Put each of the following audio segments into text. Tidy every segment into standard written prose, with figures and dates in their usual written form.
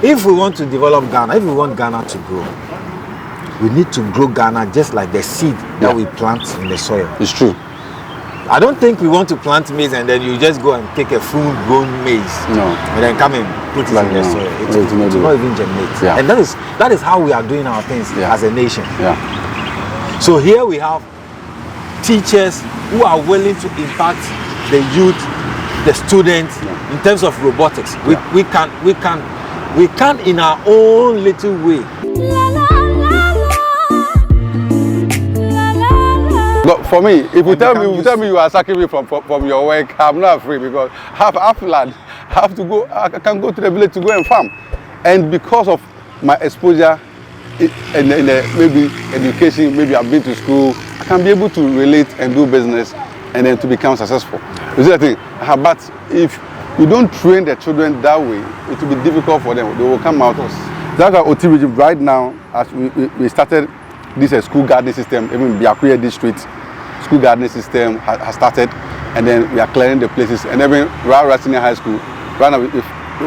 if we want to develop Ghana, if we want Ghana to grow, we need to grow Ghana just like the seed that we plant in the soil. It's true. I don't think we want to plant maize and then you just go and take a full-grown maize and then come and put it in the soil. It will not even germinate. Yeah. And that is how we are doing our things as a nation. Yeah. So here we have teachers who are willing to impact the youth, the students in terms of robotics. We can in our own little way. But for me, if you tell me you are sacking me from your work, I'm not afraid because I have land. I can go to the village to go and farm. And because of my exposure in maybe education, maybe I've been to school, I can be able to relate and do business and then to become successful. You see the thing? But if you don't train the children that way, it will be difficult for them. They will come out. That's why OT region right now, as we started this school gardening system, even Biakuya district, school gardening system has started, and then we are clearing the places. And even Rara Senior High School, right now we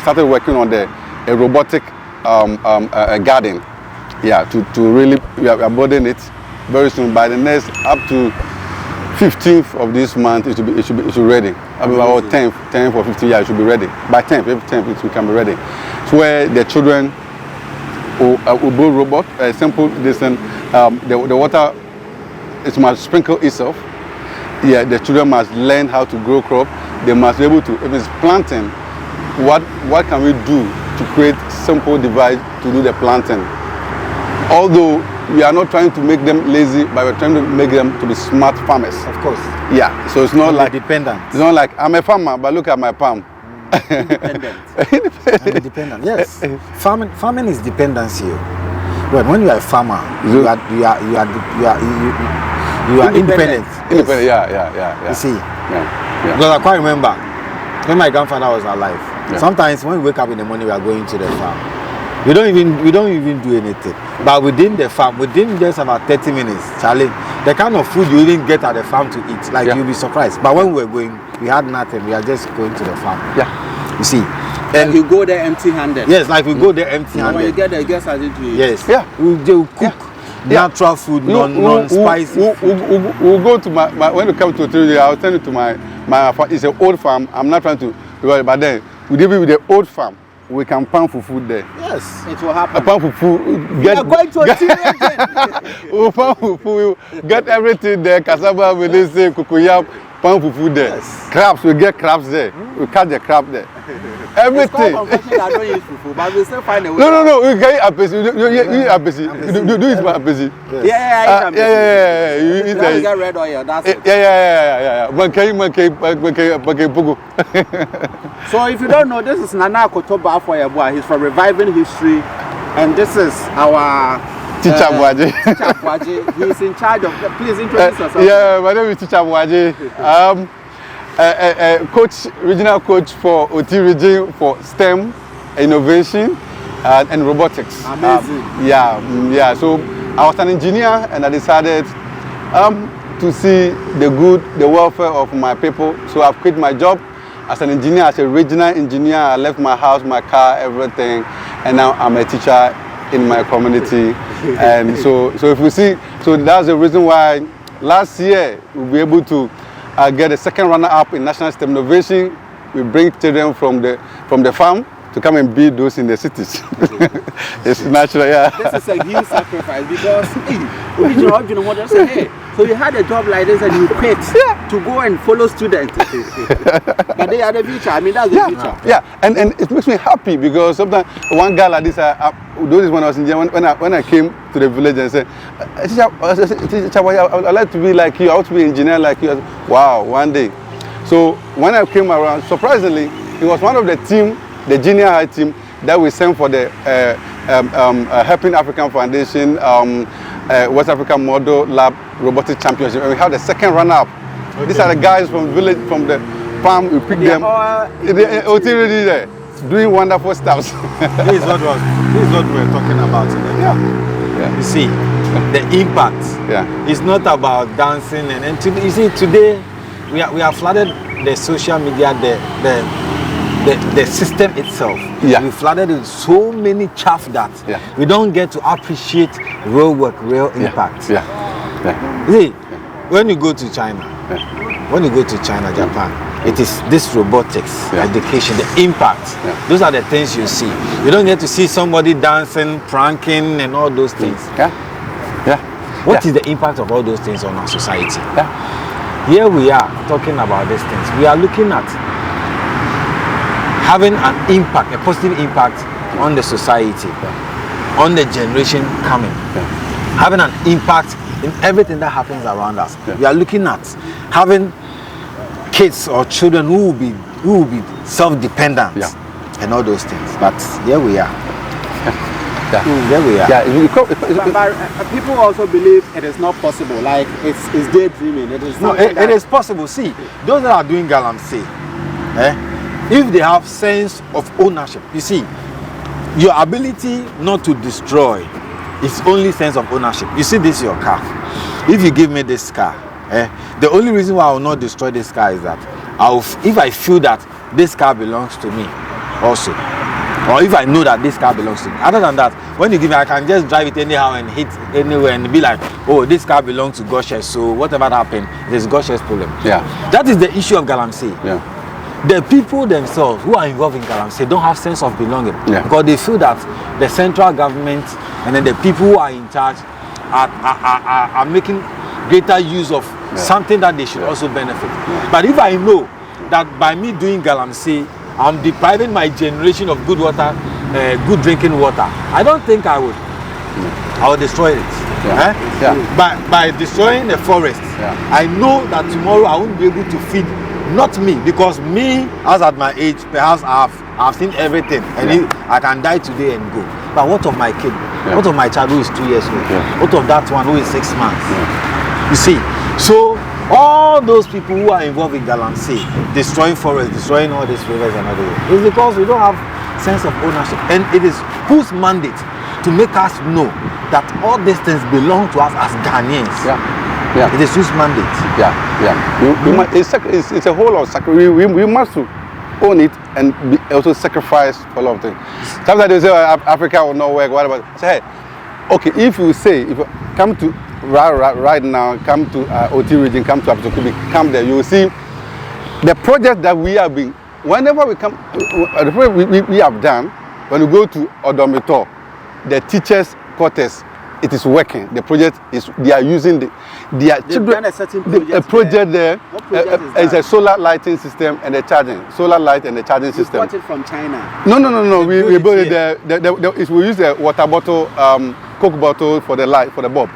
started working on a robotic garden. Yeah, to really, we are building it very soon. By the next up to 15th of this month, it should be ready. I mean, about 10th or 15th, yeah, it should be ready. By 10th it will can be ready. So where the children will build robot, simple distance. The water, it must sprinkle itself. Yeah, the children must learn how to grow crop. They must be able to, if it's planting, what can we do to create simple device to do the planting? Although we are not trying to make them lazy, but we're trying to make them to be smart farmers. Of course. Yeah, so it's not like dependent. It's not like I'm a farmer, but look at my palm. Independent. Yes. Farming is dependency. When you are a farmer, you are independent. Independent. Yeah. You see. Yeah. Because I quite remember when my grandfather was alive. Yeah. Sometimes when we wake up in the morning, we are going to the farm. We don't even do anything. But within the farm, within just about 30 minutes, Charlie, the kind of food you even get at the farm to eat, like you'll be surprised. But when we were going, we had nothing. We are just going to the farm. Yeah. You see. And you go there empty-handed. Yes, like we go there empty-handed. When you get there, guess I did to you. Yes. Yeah. We'll cook natural food, non-spicy. We'll go to my when you come to Australia, I'll tell you to my it's an old farm. I'm not trying to, but then we live with the old farm. We can pan for food there. Yes, it will happen. Pan for food. We are going to a we'll pan for food. Get everything there. Cassava, we say cocoyam, pan for food there. Yes. Crabs, we get crabs there. We catch the crab there. Everything. Unfortunately, I don't eat fufu, but we still find a way. No. We can eat apesi. You eat apesi. Do it for apesi. Yeah. You eat that. You get red oil. That's it. Yeah. So if you don't know, this is Nana Kotoba Afoyeboa. He's from Reviving History, and this is our Teacher Bwaji. Teacher Bwaji. He's in charge of. Please introduce yourself. Yeah, my name is Teacher Bwaji. Coach, regional coach for OT region for STEM, innovation, and robotics. Amazing. Yeah. So I was an engineer, and I decided to see the welfare of my people. So I've quit my job as an engineer, as a regional engineer. I left my house, my car, everything, and now I'm a teacher in my community. And so if we see, so that's the reason why last year we'll be able to get a second runner-up in national STEM innovation. We bring children from the farm to come and build those in the cities. It's natural, yeah. This is a huge sacrifice because hey, so you had a job like this and you quit to go and follow students. But they are the future. I mean, that's the future. Yeah, and it makes me happy because sometimes one guy like this, when I was in Germany, when I came to the village and said, Teacher, I'd like to be like you, I want to be an engineer like you. I said, wow, one day. So when I came around, surprisingly, he was one of the team, the junior high team that we sent for the Helping African Foundation West African Model Lab Robotic Championship, and we had the second runner-up. Okay. These are the guys from the village, from the farm. We picked them. They're already there, doing wonderful stuff. This is what we're talking about today. Yeah. You see, the impact. Yeah. It's not about dancing you see, today we have flooded the social media, the system itself. Yeah. We flooded with so many chaff that we don't get to appreciate real work, real impact. See, when you go to China, Japan, it is this robotics, education, the impact. Those are the things you see. You don't get to see somebody dancing, pranking, and all those things. What is the impact of all those things on our society? Here we are talking about these things. We are looking at having an impact, a positive impact on the society, on the generation coming, having an impact in everything that happens around us. We are looking at having kids or children who will be self-dependent and all those things. But here we are. There we are. But people also believe it is not possible. Like it's daydreaming. It is not. It is possible. See, those that are doing galamsey, if they have sense of ownership, you see, your ability not to destroy is only sense of ownership. You see, this is your car. If you give me this car, the only reason why I will not destroy this car is that if I feel that this car belongs to me, also. Or if I know that this car belongs to me. Other than that, when you give me, I can just drive it anyhow and hit anywhere and be like, oh, this car belongs to Goshes, so whatever happened, it is Goshes' problem. That is the issue of galamsey. The people themselves who are involved in galamsey don't have sense of belonging because they feel that the central government and then the people who are in charge are making greater use of something that they should also benefit. But if I know that by me doing galamsey, I'm depriving my generation of good water, good drinking water, I don't think I would. I will destroy it. By destroying the forest, I know that tomorrow I won't be able to feed, not me, because me, as at my age, perhaps I've seen everything, and I can die today and go. But what of my kid? What of my child who is 2 years old? What of that one who is 6 months? You see, so all those people who are involved in galamsey, destroying forests, destroying all these rivers and other things, is because we don't have sense of ownership. And it is whose mandate to make us know that all these things belong to us as Ghanaians. It is whose mandate. It's a whole lot of sacrifice. We must own it and also sacrifice for a lot of things. Sometimes they say Africa will not work, whatever. Say, hey, okay, if you come to right now, come to OT region, come to Apatokubi, come there, you will see the project that we have been, whenever we come, the project we have done, when we go to Odomito, the teachers' quarters, it is working. The project is, they are using done a certain project, a project there. What project is it's a solar lighting system and the charging, solar light and the charging system. You bought it from China? No. We built it there. We use a water bottle, Coke bottle for the light, for the bulb.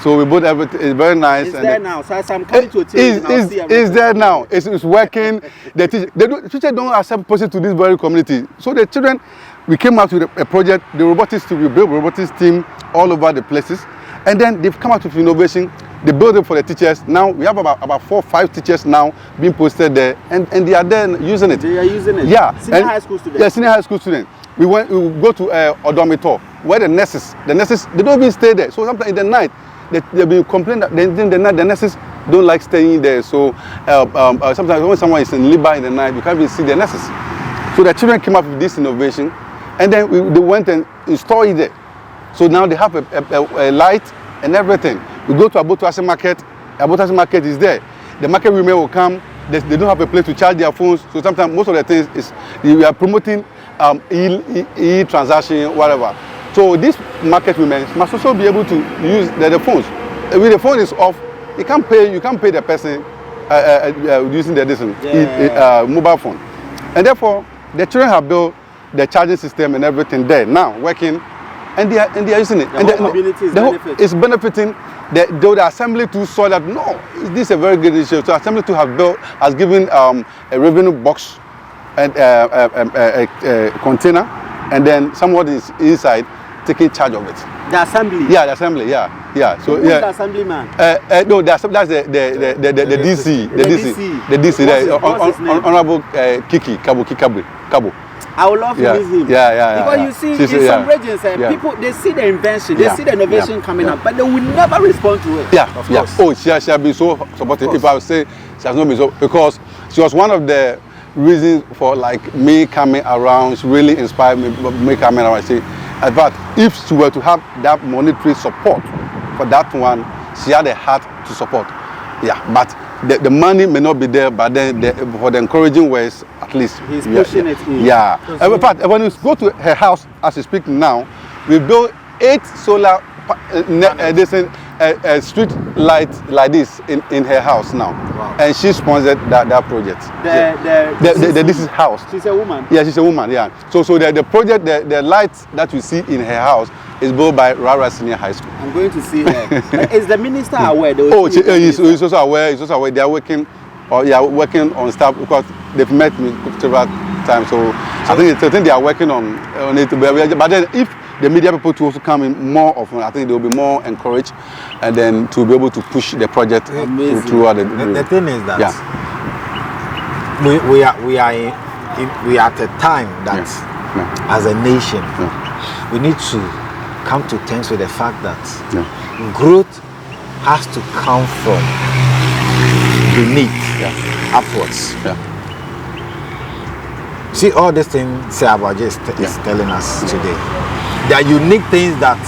So we bought everything. It's very nice. It's there now. So as I'm coming to a team, it's there now. It's working. The teachers don't accept person to this very community. So the children, we came out with a project. The robotics team, we built robotics team all over the places, and then they've come out with innovation. They build it for the teachers. Now we have about 4 or 5 teachers now being posted there, and they are there using it. They are using it. Yeah. Senior high school students. Yeah, senior high school students. We go to Odomito, where the nurses, they don't even stay there. So sometimes in the night, they've been complaining that the nurses don't like staying there. So sometimes when someone is in labor in the night, you can't even see the nurses. So the children came up with this innovation, and then they went and installed it there. So now they have a light and everything. We go to Abotuase Market. Abotuase Market is there. The market women will come. They don't have a place to charge their phones. So sometimes most of the things is we are promoting e-transaction, whatever. So these market women must also be able to use the phones. When the phone is off, you can't pay the person using the mobile phone. And therefore, the children have built the charging system and everything there now working, and they are using it. It's benefiting. The assembly too saw that no, this is a very good issue. So assembly too has given a revenue box and a container, and then someone is inside taking charge of it. The assembly. Yeah, the assembly. Yeah. So who's the assemblyman? No, that's the DC. The DC. Honorable Kiki Kabo. I would love to meet him. Because you see, in some regions, people, they see the invention, they see the innovation coming up, but they will never respond to it. Of course. Oh, she has been so supportive. If I would say she has not been so, because she was one of the reason for like me coming around. She really inspired me coming around. She, but if she were to have that monetary support for that one, she had a heart to support. Yeah, but the money may not be there, but then for the encouraging words, at least he's pushing it in. Yeah. But when you go to her house, as you speak now, we built 8 solar street lights like this in her house now. Wow. And she sponsored that project. This is house. She's a woman. Yeah, she's a woman. Yeah. So the project, the lights that you see in her house is built by Rara Senior High School. I'm going to see her. Is the minister aware? He's also aware. He's also aware. They are working, working on stuff because they've met me several times. So I think they are working on it. But then if the media people to also come in more often, I think they'll be more encouraged, and then to be able to push the project throughout the thing is that we are at a time that as a nation we need to come to terms with the fact that growth has to come from beneath upwards. See, all these things Sir Abaji is telling us today. There are unique things that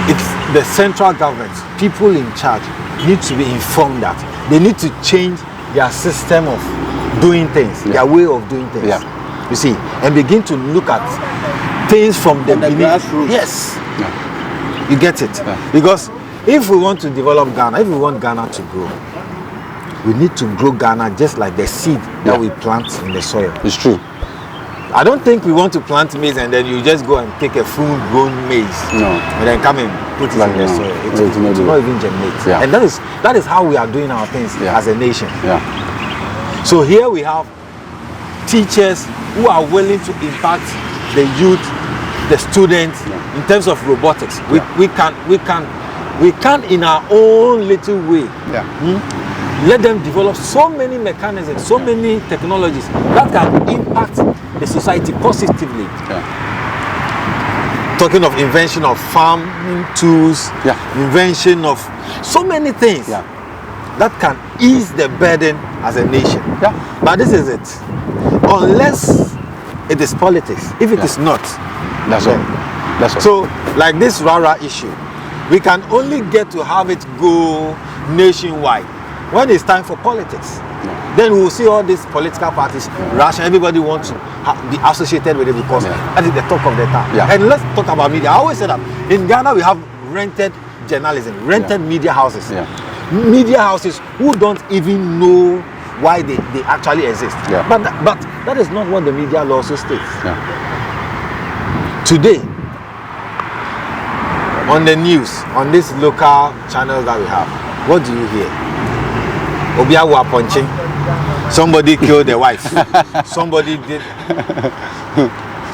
it's the central government, people in charge, need to be informed that they need to change their system of doing things, their way of doing things. You see, and begin to look at things from the grassroots. Yes, you get it. Because if we want to develop Ghana, if we want Ghana to grow, we need to grow Ghana just like the seed that we plant in the soil. It's true. I don't think we want to plant maize and then you just go and take a full-grown maize and then come and put it in the soil. It will not even germinate. And that is how we are doing our things as a nation. So here we have teachers who are willing to impact the youth, the students in terms of robotics. We can in our own little way let them develop so many mechanisms, so many technologies that can impact the society positively. Talking of invention of farming tools, invention of so many things that can ease the burden as a nation. But this is it. Unless it is politics, if it is not, that's all. That's all. So, like this Rara issue, we can only get to have it go nationwide when it's time for politics. Then we will see all these political parties rush. Everybody wants to be associated with it because that is the talk of the town. And let's talk about media. I always say that in Ghana we have rented journalism, rented media houses. Media houses who don't even know why they actually exist. But that is not what the media law also states. Today, on the news, on these local channels that we have, what do you hear? Obiawa punching. Somebody killed the wife. Somebody did.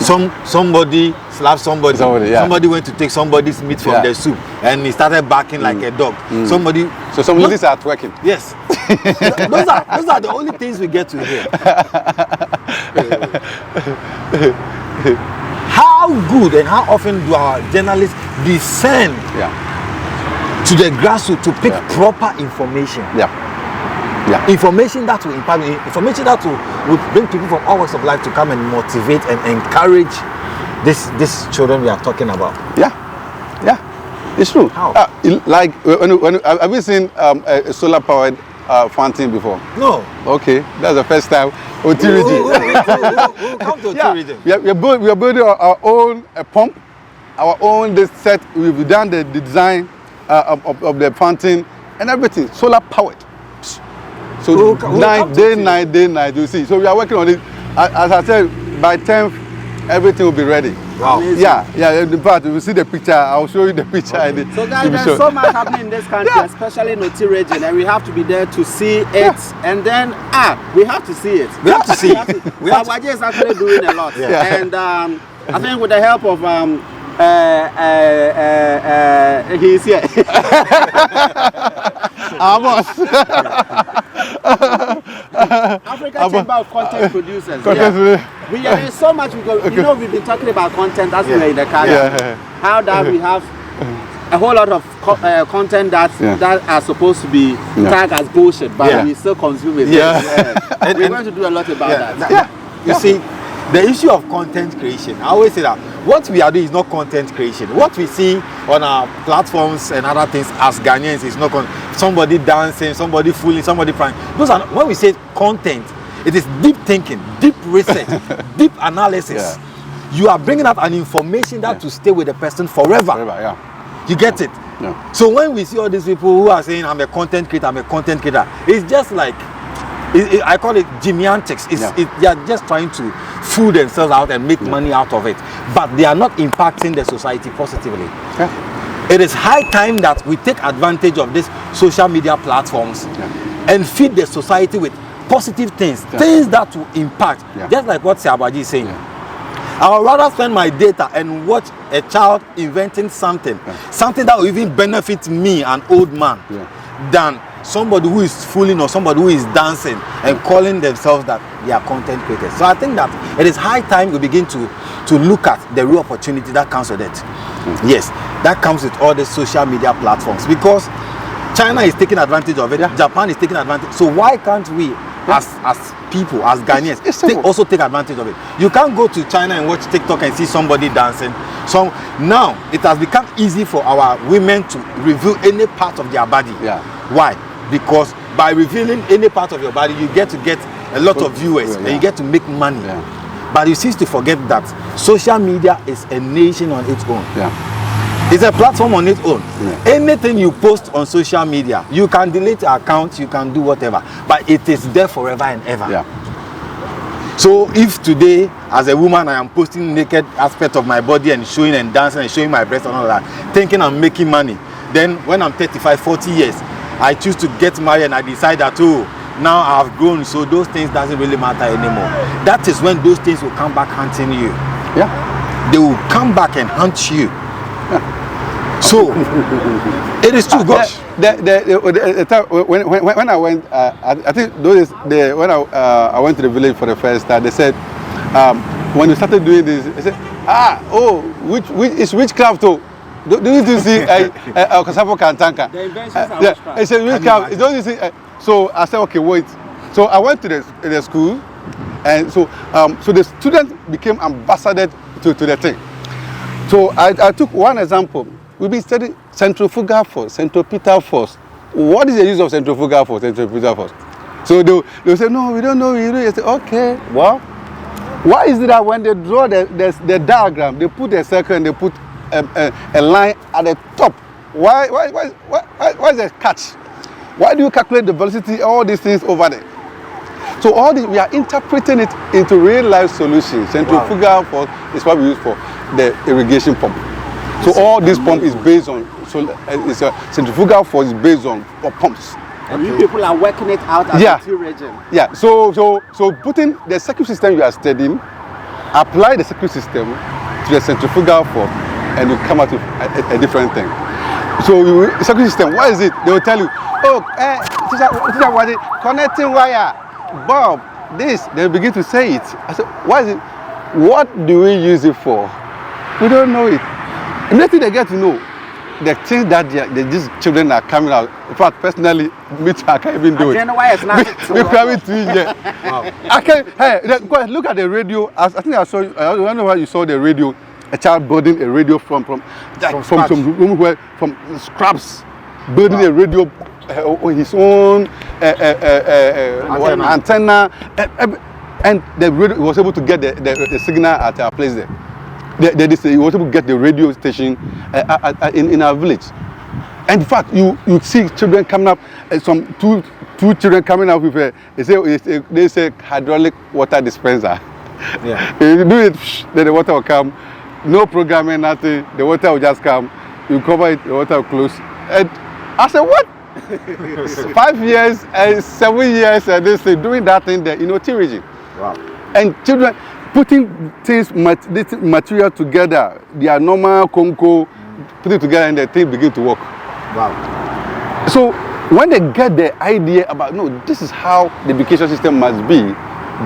Somebody slapped somebody. Somebody went to take somebody's meat from the soup and he started barking like a dog. Somebody. So some of these are twerking. Yes. those are the only things we get to hear. How good and how often do our journalists descend to the grassroots to pick proper information? Information that will impact, information that will bring people from all walks of life to come and motivate and encourage these children we are talking about. It's true. How? Like when have you seen a solar powered fountain before? No. Okay, that's the first time. We'll come to we are building our own pump, our own set. We've done the design of the fountain and everything, solar powered. So day, night, you see. So we are working on it. As I said, by 10th, everything will be ready. Wow. In fact, you will see the picture. I'll show you the picture. So guys, there's so much happening in this country, especially in Oti region, and we have to be there to see it. And then, we have to see it. We have to see it. Abaji is actually doing a lot. And I think with the help of he's here. African Chamber of Content Producers. We are doing so much because you know we've been talking about content as we are in the car. How that we have a whole lot of content that are supposed to be tagged as bullshit, but we still consume it. And we're going to do a lot about that. You see, the issue of content creation, I always say that what we are doing is not content creation. What we see on our platforms and other things as Ghanaians is not somebody dancing, somebody fooling, somebody pranking. Those are, when we say content, it is deep thinking, deep research, deep analysis. You are bringing out an information that to stay with the person forever. You get it? So when we see all these people who are saying, I'm a content creator, it's just like, I call it gymnastics. They are just trying to fool themselves out and make money out of it. But they are not impacting the society positively. It is high time that we take advantage of these social media platforms and feed the society with positive things, things that will impact. Just like what Siabaji is saying. I would rather spend my data and watch a child inventing something that will even benefit me, an old man, than somebody who is fooling or somebody who is dancing and calling themselves that they are content creators. So I think that it is high time we begin to look at the real opportunity that comes with it. Yes, that comes with all the social media platforms, because China is taking advantage of it, Japan is taking advantage. So why can't we as people, as Ghanaians, also take advantage of it? You can't go to China and watch TikTok and see somebody dancing. So now it has become easy for our women to reveal any part of their body. Why? Because by revealing any part of your body, you get a lot of viewers and you get to make money. But you cease to forget that social media is a nation on its own. It's a platform on its own. Anything you post on social media, you can delete your account, you can do whatever, but it is there forever and ever. So if today, as a woman, I am posting naked aspect of my body and showing and dancing and showing my breasts and all that, thinking I'm making money, then when I'm 35, 40 years, I choose to get married and I decide that, oh, now I've grown, so those things doesn't really matter anymore. That is when those things will come back hunting you. They will come back and hunt you. So it is too gosh. When I went, I think when I went to the village for the first time, they said when you started doing this, they said, which is witchcraft? Oh, do you see Kasafo Kantanka? The inventions are witchcraft. It's a witchcraft. Don't you see? So I said, okay, wait. So I went to the school, and so the students became ambassadors to the thing. So I took one example. We've been studying centrifugal force, centripetal force. What is the use of centrifugal force, centripetal force? So they'll say, no, we don't know. You say, okay, well, why is it that when they draw the diagram, they put a circle and they put a line at the top? Why is there a catch? Why do you calculate the velocity, all these things over there? So all this, we are interpreting it into real life solutions. Centrifugal force is what we use for the irrigation pump. So all this pump is based on, it's a centrifugal force is based on pumps. And you people are working it out as a two region. So putting the circuit system you are studying, apply the circuit system to the centrifugal force, and you come out with a different thing. So circuit system, what is it? They will tell you, oh, teacher, what is it? Connecting wire, bulb, this. They begin to say it. I said, what is it? What do we use it for? We don't know it. Immediately they get to know the things that these children are coming out. In fact, personally, me too, I can't even do it. I don't know why it's not. I can't. Hey, look at the radio. I think I saw. I don't know why you saw the radio. A child building a radio from scraps, building a radio on his own antenna, and the radio was able to get the signal at our place there. He was able to get the radio station in our village. And in fact, you see children coming up, some two children coming up with they say hydraulic water dispenser. If you do it, then the water will come. No programming, nothing. The water will just come. You cover it, the water will close. And I said, what? 5 years and 7 years and this thing, doing that thing there in OT region. Wow. And children putting things, material together, their normal Conco, put it together and the thing begin to work. Wow. So when they get the idea about, no, this is how the education system must be,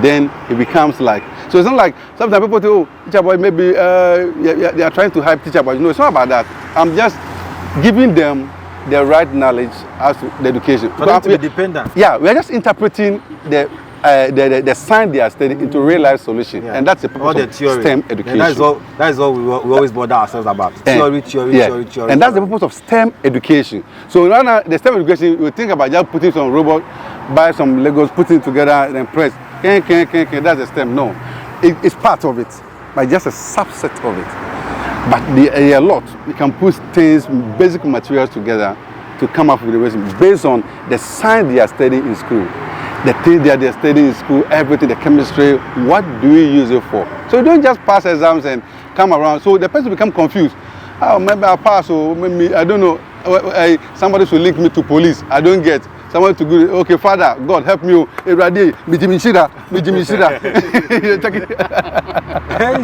then it becomes like, so it's not like, sometimes people say, oh, teacher boy, maybe they are trying to hype teacher boy. No, it's not about that. I'm just giving them the right knowledge as to the education. For them to be dependent. Yeah, we are just interpreting the science they are studying into real life solution, and that's the purpose of STEM education. And that is all we always bother ourselves about. Theory, theory. And that's the purpose of STEM education. So now the STEM education, we think about just putting some robot, buy some Legos, putting it together, and then press. That's the STEM. No, it's part of it, but just a subset of it. But there are a lot. You can put things, basic materials together to come up with the reason based on the science they are studying in school. The things that they are studying in school, everything, the chemistry, what do you use it for? So you don't just pass exams and come around. So the person become confused. Oh, maybe I pass, or maybe, I don't know, somebody should link me to police. I don't get. Somebody to go, okay, Father, God, help me. It's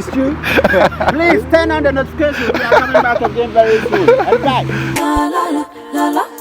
true. Please turn on the notifications. We are coming back again very soon. And bye.